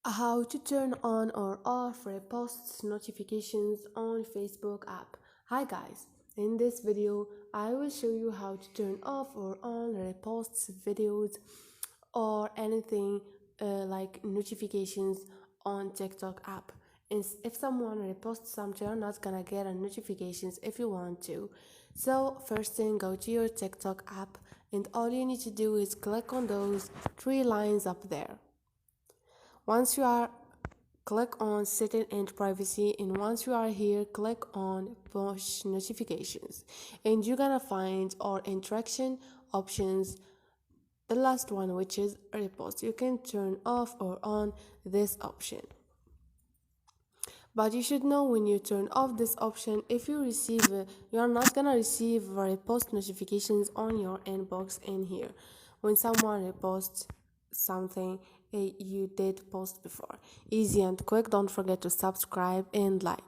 How to turn on or off reposts notifications on Facebook app. Hi guys, in this video I will show you how to turn off or on reposts videos or anything like notifications on TikTok app. If someone reposts something, you're not gonna get a notifications if you want to. So first thing, go to your TikTok app and all you need to do is click on those three lines up there. Once you are click on setting and privacy, and once you are here click on push notifications, and you're gonna find our interaction options, the last one, which is repost. You can turn off or on this option, but you should know when you turn off this option, if you receive you're not gonna receive repost notifications on your inbox in here when someone reposts something you did post before. Easy and quick. Don't forget to subscribe and like.